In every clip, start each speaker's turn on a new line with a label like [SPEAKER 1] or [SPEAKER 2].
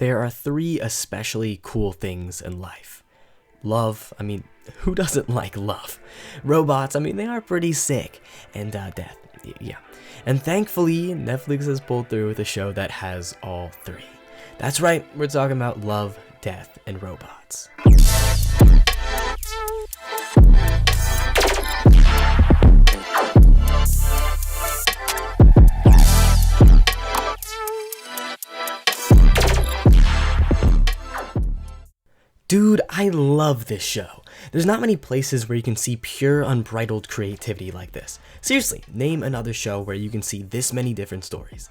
[SPEAKER 1] There are three especially cool things in life. Love, who doesn't like love? Robots, they are pretty sick. And death, yeah. And thankfully, Netflix has pulled through with a show that has all three. That's right, we're talking about love, death, and robots. Dude, I love this show. There's not many places where you can see pure, unbridled creativity like this. Seriously, name another show where you can see this many different stories.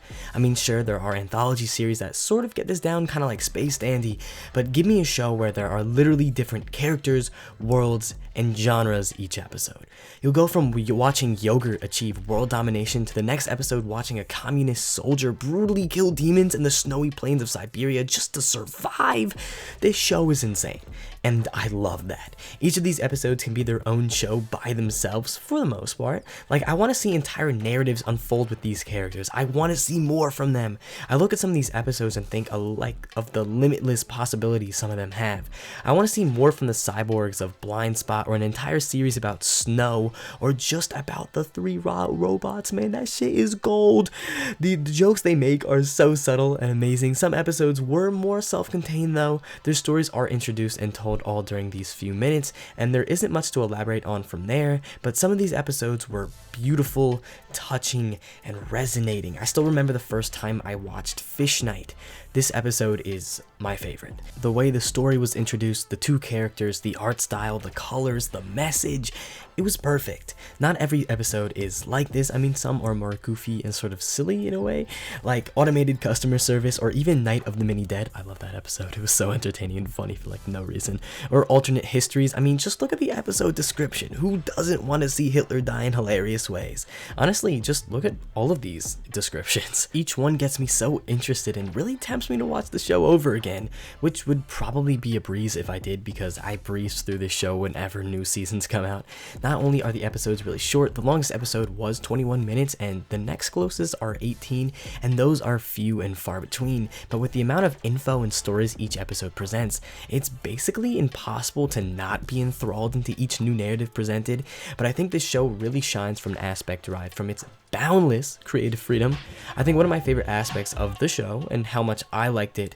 [SPEAKER 1] Sure, there are anthology series that sort of get this down, kind of like Space Dandy, but give me a show where there are literally different characters, worlds, and genres each episode. You'll go from watching yogurt achieve world domination to the next episode watching a communist soldier brutally kill demons in the snowy plains of Siberia just to survive. This show is insane, and I love that. Each of these episodes can be their own show by themselves for the most part. I want to see entire narratives unfold with these characters. I want to see more from them. I look at some of these episodes and think of the limitless possibilities some of them have. I want to see more from the cyborgs of Blind Spot, or an entire series about Snow, or just about the three robots. Man, that shit is gold. The jokes they make are so subtle and amazing. Some episodes were more self-contained though. Their stories are introduced and told all during these few minutes, and there isn't much to elaborate on from there, but some of these episodes were beautiful, touching, and resonating. I still remember the first time I watched Fish Night. This episode is my favorite. The way the story was introduced, the two characters, the art style, the colors, the message, it was perfect. Not every episode is like this. Some are more goofy and sort of silly in a way, like Automated Customer Service, or even Night of the Mini Dead. I love that episode. It was so entertaining and funny for no reason. Or Alternate Histories. Just look at the episode description. Who doesn't want to see Hitler die in hilarious ways? Honestly, just look at all of these descriptions. Each one gets me so interested and really tempts me to watch the show over again, which would probably be a breeze if I did, because I breeze through this show whenever new seasons come out. Not only are the episodes really short, the longest episode was 21 minutes and the next closest are 18, and those are few and far between, but with the amount of info and stories each episode presents, it's basically impossible to not be enthralled into each new narrative presented. But I think this show really shines from an aspect derived from its boundless creative freedom. I think one of my favorite aspects of the show, and how much I liked it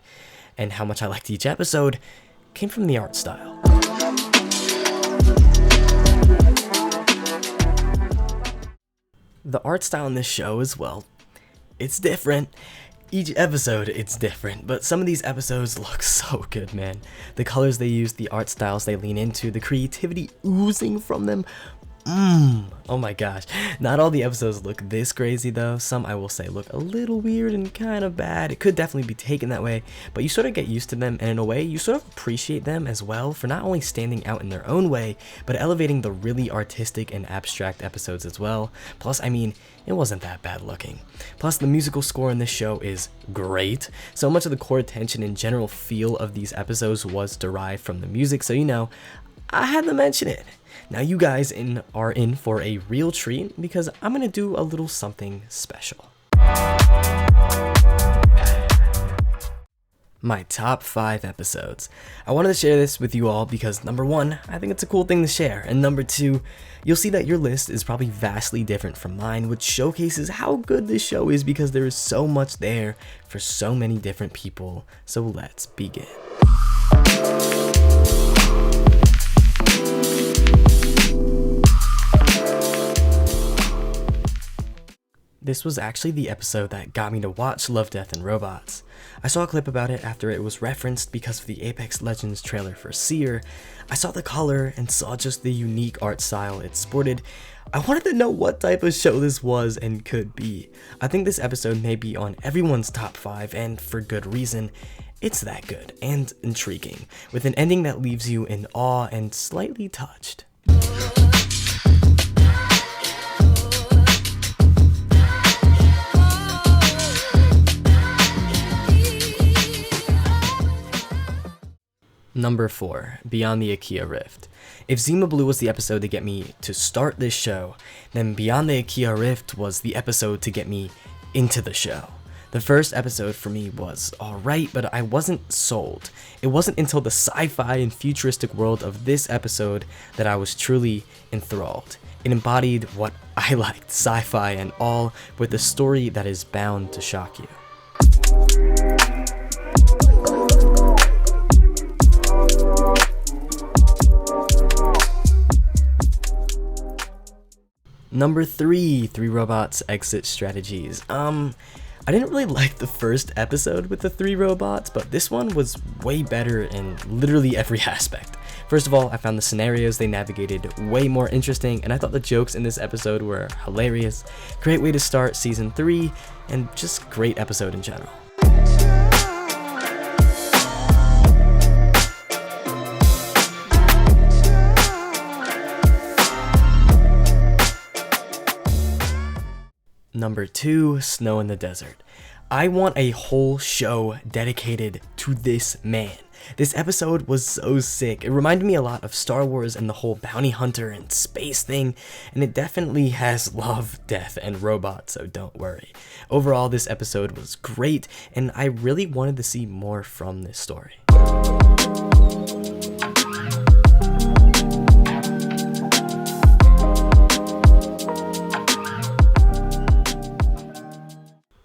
[SPEAKER 1] and how much I liked each episode, came from the art style. The art style in this show is, well, it's different. Each episode, it's different, but some of these episodes look so good, man. The colors they use, the art styles they lean into, the creativity oozing from them. Oh my gosh. Not all the episodes look this crazy though. Some, I will say, look a little weird and kind of bad. It could definitely be taken that way, but you sort of get used to them, and in a way, you sort of appreciate them as well for not only standing out in their own way, but elevating the really artistic and abstract episodes as well. Plus, it wasn't that bad looking. Plus, the musical score in this show is great. So much of the core attention and general feel of these episodes was derived from the music, so I had to mention it. Now you guys are in for a real treat, because I'm going to do a little something special. My top 5 episodes. I wanted to share this with you all because number 1, I think it's a cool thing to share, and number 2, you'll see that your list is probably vastly different from mine, which showcases how good this show is because there is so much there for so many different people. So let's begin. This was actually the episode that got me to watch Love, Death, and Robots. I saw a clip about it after it was referenced because of the Apex Legends trailer for Seer. I saw the color and saw just the unique art style it sported. I wanted to know what type of show this was and could be. I think this episode may be on everyone's top 5, and for good reason. It's that good and intriguing, with an ending that leaves you in awe and slightly touched. Number 4, Beyond the IKEA Rift. If Zima Blue was the episode to get me to start this show, then Beyond the IKEA Rift was the episode to get me into the show. The first episode for me was alright, but I wasn't sold. It wasn't until the sci-fi and futuristic world of this episode that I was truly enthralled. It embodied what I liked, sci-fi and all, with a story that is bound to shock you. Number 3, 3 robots exit strategies. I didn't really like the first episode with the 3 robots, but this one was way better in literally every aspect. First of all, I found the scenarios they navigated way more interesting, and I thought the jokes in this episode were hilarious. Great way to start season 3, and just great episode in general. Number 2, Snow in the Desert. I want a whole show dedicated to this man. This episode was so sick. It reminded me a lot of Star Wars and the whole bounty hunter and space thing, and it definitely has love, death, and robots, so don't worry. Overall, this episode was great, and I really wanted to see more from this story.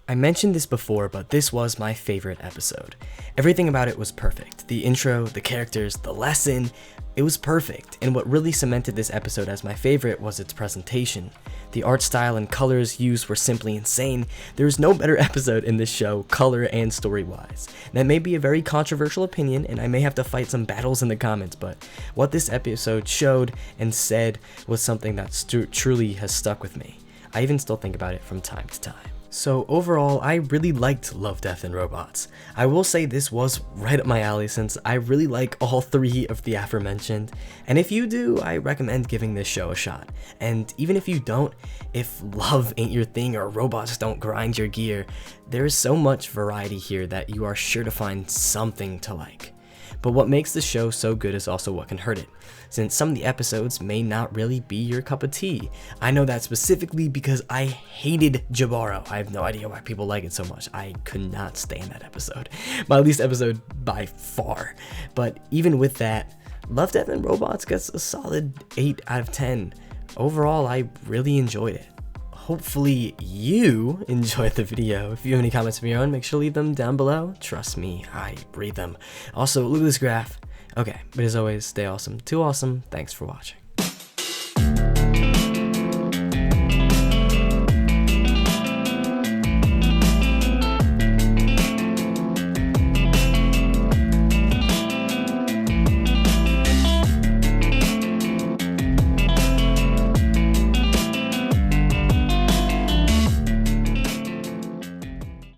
[SPEAKER 1] I mentioned this before, but this was my favorite episode. Everything about it was perfect. The intro, the characters, the lesson, it was perfect. And what really cemented this episode as my favorite was its presentation. The art style and colors used were simply insane. There is no better episode in this show, color and story-wise. That may be a very controversial opinion, and I may have to fight some battles in the comments, but what this episode showed and said was something that truly has stuck with me. I even still think about it from time to time. So overall, I really liked Love, Death, and Robots. I will say this was right up my alley since I really like all 3 of the aforementioned, and if you do, I recommend giving this show a shot. And even if you don't, if love ain't your thing or robots don't grind your gear, there is so much variety here that you are sure to find something to like. But what makes the show so good is also what can hurt it, since some of the episodes may not really be your cup of tea. I know that specifically because I hated Jabaro. I have no idea why people like it so much. I could not stand that episode. My least episode by far. But even with that, Love, Death, and Robots gets a solid 8 out of 10. Overall, I really enjoyed it. Hopefully you enjoyed the video. If you have any comments of your own, make sure to leave them down below. Trust me, I read them. Also, look at this graph. Okay, but as always, stay awesome. TooAwesome. Thanks for watching.